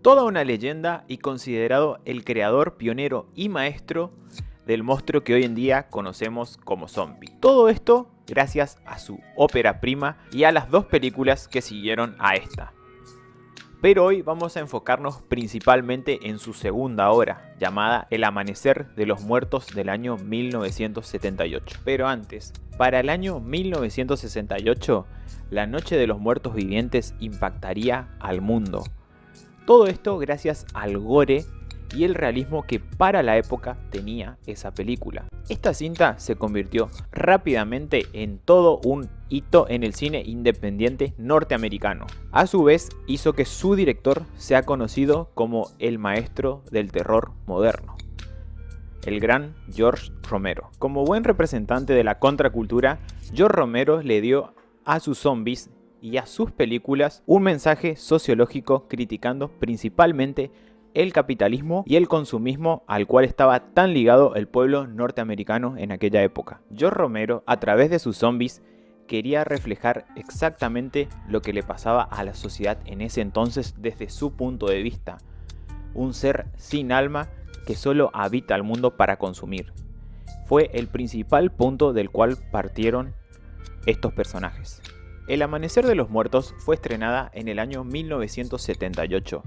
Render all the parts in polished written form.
Toda una leyenda y considerado el creador, pionero y maestro del monstruo que hoy en día conocemos como zombie. Todo esto gracias a su ópera prima y a las dos películas que siguieron a esta. Pero hoy vamos a enfocarnos principalmente en su segunda obra, llamada El Amanecer de los Muertos del año 1978. Pero antes, para el año 1968, La Noche de los Muertos Vivientes impactaría al mundo. Todo esto gracias al gore y el realismo que para la época tenía esa película. Esta cinta se convirtió rápidamente en todo un hito en el cine independiente norteamericano. A su vez, hizo que su director sea conocido como el maestro del terror moderno, el gran George Romero. Como buen representante de la contracultura, George Romero le dio a sus zombies y a sus películas un mensaje sociológico criticando principalmente el capitalismo y el consumismo al cual estaba tan ligado el pueblo norteamericano en aquella época. George Romero, a través de sus zombies, quería reflejar exactamente lo que le pasaba a la sociedad en ese entonces desde su punto de vista. Un ser sin alma que solo habita el mundo para consumir. Fue el principal punto del cual partieron estos personajes. El Amanecer de los Muertos fue estrenada en el año 1978.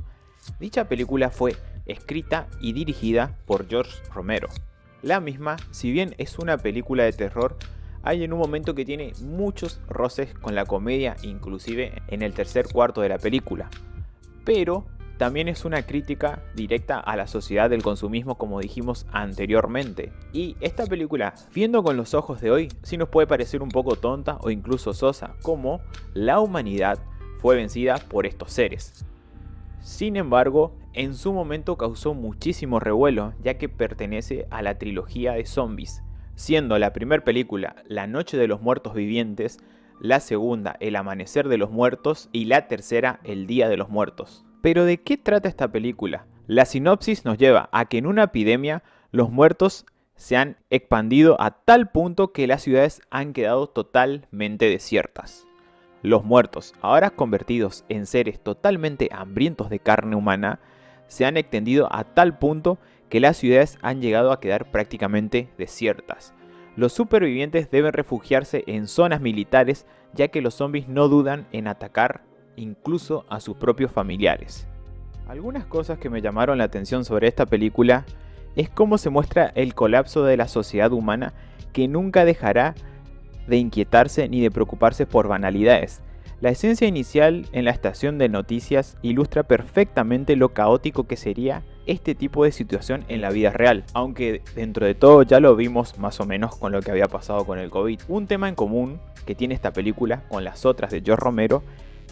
Dicha película fue escrita y dirigida por George Romero. La misma, si bien es una película de terror, hay en un momento que tiene muchos roces con la comedia, inclusive en el tercer cuarto de la película. Pero también es una crítica directa a la sociedad del consumismo, como dijimos anteriormente. Y esta película, viendo con los ojos de hoy, sí nos puede parecer un poco tonta o incluso sosa, como la humanidad fue vencida por estos seres. Sin embargo, en su momento causó muchísimo revuelo, ya que pertenece a la trilogía de zombies, siendo la primera película La Noche de los Muertos Vivientes, la segunda El Amanecer de los Muertos y la tercera El Día de los Muertos. Pero ¿de qué trata esta película? La sinopsis nos lleva a que en una epidemia los muertos se han expandido a tal punto que las ciudades han quedado totalmente desiertas. Los muertos, ahora convertidos en seres totalmente hambrientos de carne humana, se han extendido a tal punto que las ciudades han llegado a quedar prácticamente desiertas. Los supervivientes deben refugiarse en zonas militares, ya que los zombies no dudan en atacar incluso a sus propios familiares. Algunas cosas que me llamaron la atención sobre esta película es cómo se muestra el colapso de la sociedad humana, que nunca dejará de inquietarse ni de preocuparse por banalidades. La esencia inicial en la estación de noticias ilustra perfectamente lo caótico que sería este tipo de situación en la vida real, aunque dentro de todo ya lo vimos más o menos con lo que había pasado con el COVID. Un tema en común que tiene esta película con las otras de George Romero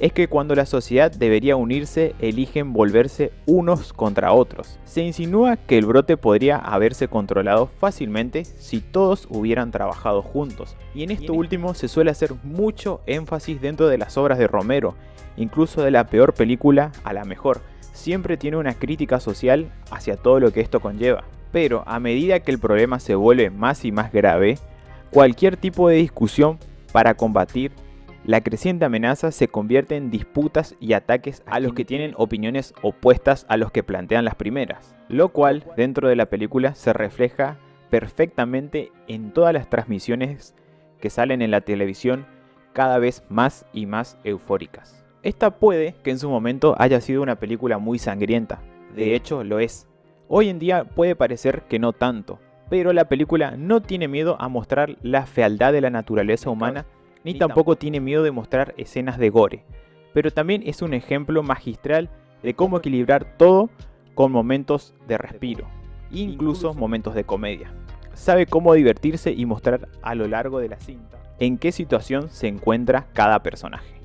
es que cuando la sociedad debería unirse, eligen volverse unos contra otros. Se insinúa que el brote podría haberse controlado fácilmente si todos hubieran trabajado juntos. Y en esto último se suele hacer mucho énfasis dentro de las obras de Romero, incluso de la peor película a la mejor. Siempre tiene una crítica social hacia todo lo que esto conlleva. Pero a medida que el problema se vuelve más y más grave, cualquier tipo de discusión para combatir la creciente amenaza se convierte en disputas y ataques a los que tienen opiniones opuestas a los que plantean las primeras, lo cual dentro de la película se refleja perfectamente en todas las transmisiones que salen en la televisión, cada vez más y más eufóricas. Esta puede que en su momento haya sido una película muy sangrienta, de hecho lo es. Hoy en día puede parecer que no tanto, pero la película no tiene miedo a mostrar la fealdad de la naturaleza humana, ni tampoco tiene miedo de mostrar escenas de gore, pero también es un ejemplo magistral de cómo equilibrar todo con momentos de respiro, incluso momentos de comedia. Sabe cómo divertirse y mostrar a lo largo de la cinta en qué situación se encuentra cada personaje.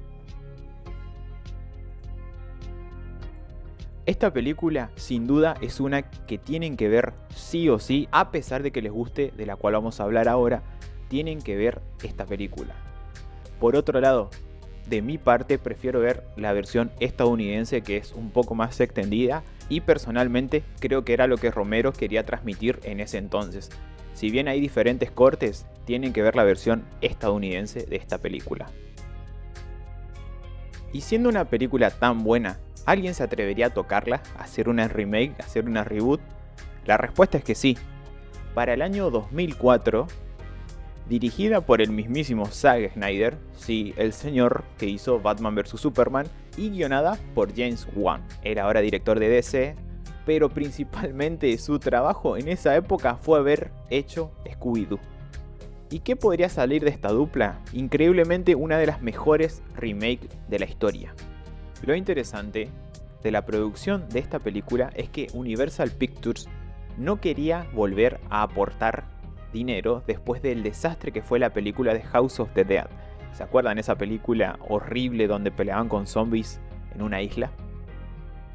Esta película sin duda es una que tienen que ver sí o sí, a pesar de que les guste, de la cual vamos a hablar ahora, tienen que ver esta película. Por otro lado, de mi parte prefiero ver la versión estadounidense, que es un poco más extendida y personalmente creo que era lo que Romero quería transmitir en ese entonces. Si bien hay diferentes cortes, tienen que ver la versión estadounidense de esta película. Y siendo una película tan buena, ¿Alguien se atrevería a tocarla, a hacer una remake, a hacer una reboot? La respuesta es que sí. Para el año 2004, dirigida por el mismísimo Zack Snyder, sí, el señor que hizo Batman vs Superman, y guionada por James Wan. Era ahora director de DC, pero principalmente su trabajo en esa época fue haber hecho Scooby-Doo. ¿Y qué podría salir de esta dupla? Increíblemente una de las mejores remakes de la historia. Lo interesante de la producción de esta película es que Universal Pictures no quería volver a aportar dinero después del desastre que fue la película de House of the Dead. ¿Se acuerdan esa película horrible donde peleaban con zombies en una isla?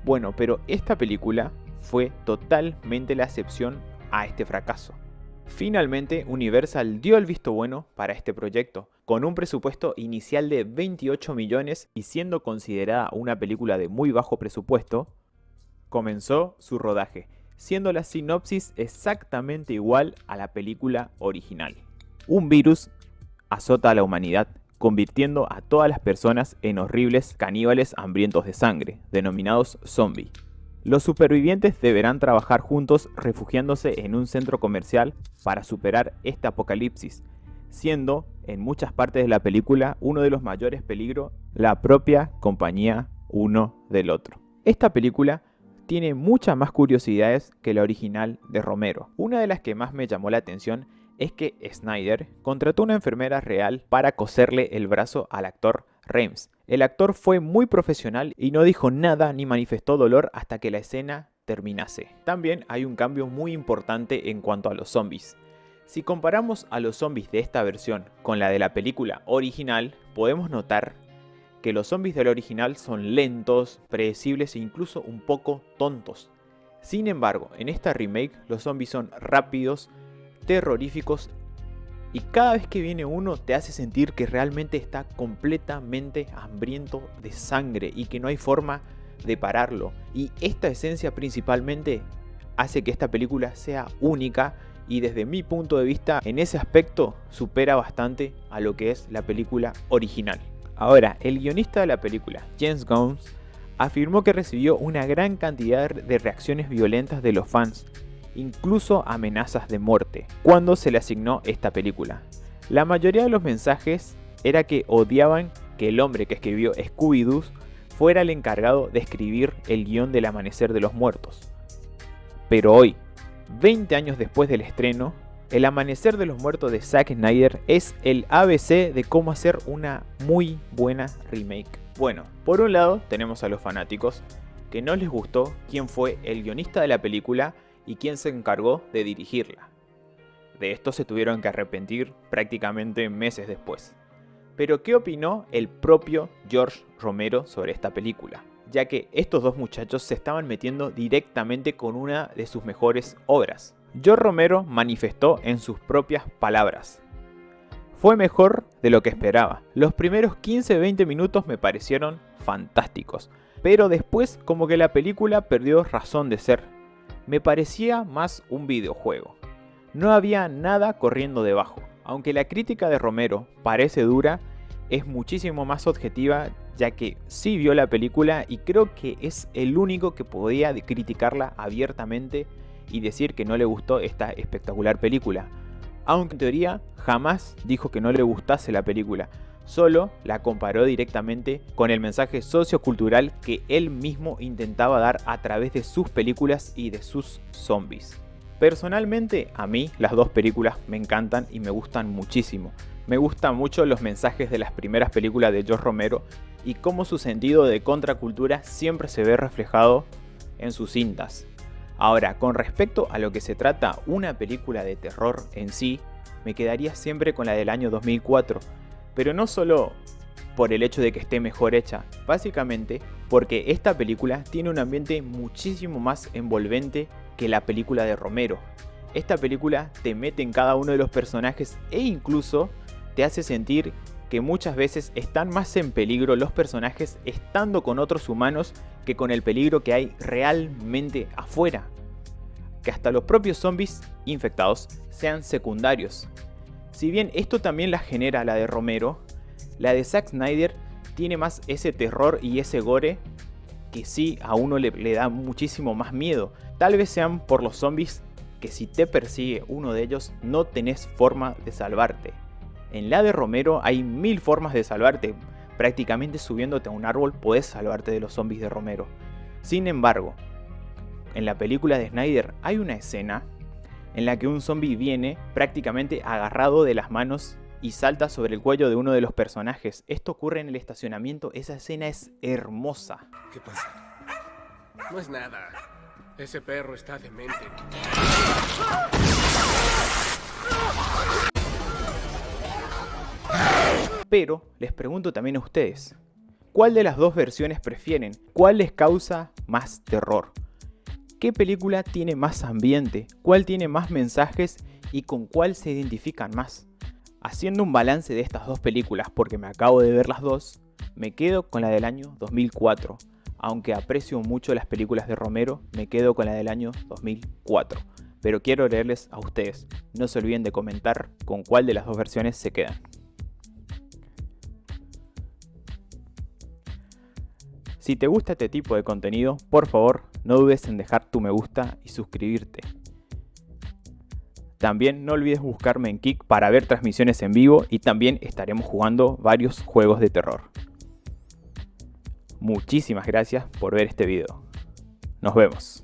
Bueno, pero esta película fue totalmente la excepción a este fracaso. Finalmente, Universal dio el visto bueno para este proyecto, con un presupuesto inicial de 28 millones y siendo considerada una película de muy bajo presupuesto, comenzó su rodaje, siendo la sinopsis exactamente igual a la película original. Un virus azota a la humanidad, convirtiendo a todas las personas en horribles caníbales hambrientos de sangre, denominados zombies. Los supervivientes deberán trabajar juntos refugiándose en un centro comercial para superar este apocalipsis, siendo en muchas partes de la película uno de los mayores peligros la propia compañía uno del otro. Esta película tiene muchas más curiosidades que la original de Romero. Una de las que más me llamó la atención es que Snyder contrató una enfermera real para coserle el brazo al actor Rames. El actor fue muy profesional y no dijo nada ni manifestó dolor hasta que la escena terminase. También hay un cambio muy importante en cuanto a los zombies. Si comparamos a los zombies de esta versión con la de la película original, podemos notar que los zombies del original son lentos, predecibles e incluso un poco tontos. Sin embargo, en esta remake los zombies son rápidos, terroríficos y cada vez que viene uno te hace sentir que realmente está completamente hambriento de sangre y que no hay forma de pararlo. Y esta esencia principalmente hace que esta película sea única y desde mi punto de vista en ese aspecto supera bastante a lo que es la película original. Ahora, el guionista de la película, James Gunn, afirmó que recibió una gran cantidad de reacciones violentas de los fans, incluso amenazas de muerte, cuando se le asignó esta película. La mayoría de los mensajes era que odiaban que el hombre que escribió Scooby-Doo fuera el encargado de escribir el guión del Amanecer de los Muertos. Pero hoy, 20 años después del estreno, El Amanecer de los Muertos de Zack Snyder es el ABC de cómo hacer una muy buena remake. Bueno, por un lado tenemos a los fanáticos que no les gustó quién fue el guionista de la película y quién se encargó de dirigirla. De esto se tuvieron que arrepentir prácticamente meses después. Pero ¿qué opinó el propio George Romero sobre esta película? Ya que estos dos muchachos se estaban metiendo directamente con una de sus mejores obras. George Romero manifestó en sus propias palabras: fue mejor de lo que esperaba. Los primeros 15-20 minutos me parecieron fantásticos, pero después como que la película perdió razón de ser. Me parecía más un videojuego. No había nada corriendo debajo. Aunque la crítica de Romero parece dura, es muchísimo más objetiva, ya que sí vio la película y creo que es el único que podía criticarla abiertamente y decir que no le gustó esta espectacular película. Aunque en teoría jamás dijo que no le gustase la película, solo la comparó directamente con el mensaje sociocultural que él mismo intentaba dar a través de sus películas y de sus zombies. Personalmente, a mí las dos películas me encantan y me gustan muchísimo. Me gustan mucho los mensajes de las primeras películas de George Romero y cómo su sentido de contracultura siempre se ve reflejado en sus cintas. Ahora, con respecto a lo que se trata una película de terror en sí, me quedaría siempre con la del año 2004, pero no solo por el hecho de que esté mejor hecha, básicamente porque esta película tiene un ambiente muchísimo más envolvente que la película de Romero. Esta película te mete en cada uno de los personajes e incluso te hace sentir que muchas veces están más en peligro los personajes estando con otros humanos que con el peligro que hay realmente afuera. Que hasta los propios zombies infectados sean secundarios. Si bien esto también la genera la de Romero, la de Zack Snyder tiene más ese terror y ese gore que sí a uno le da muchísimo más miedo. Tal vez sean por los zombies que si te persigue uno de ellos no tenés forma de salvarte. En la de Romero hay 1000 formas de salvarte. Prácticamente subiéndote a un árbol podés salvarte de los zombies de Romero. Sin embargo, en la película de Snyder hay una escena en la que un zombie viene prácticamente agarrado de las manos y salta sobre el cuello de uno de los personajes. Esto ocurre en el estacionamiento, esa escena es hermosa. ¿Qué pasa? No es nada. Ese perro está demente. Pero les pregunto también a ustedes, ¿cuál de las dos versiones prefieren? ¿Cuál les causa más terror? ¿Qué película tiene más ambiente? ¿Cuál tiene más mensajes? ¿Y con cuál se identifican más? Haciendo un balance de estas dos películas, porque me acabo de ver las dos, me quedo con la del año 2004. Aunque aprecio mucho las películas de Romero, me quedo con la del año 2004. Pero quiero leerles a ustedes. No se olviden de comentar con cuál de las dos versiones se quedan. Si te gusta este tipo de contenido, por favor, no dudes en dejar tu me gusta y suscribirte. También no olvides buscarme en Kick para ver transmisiones en vivo y también estaremos jugando varios juegos de terror. Muchísimas gracias por ver este video. Nos vemos.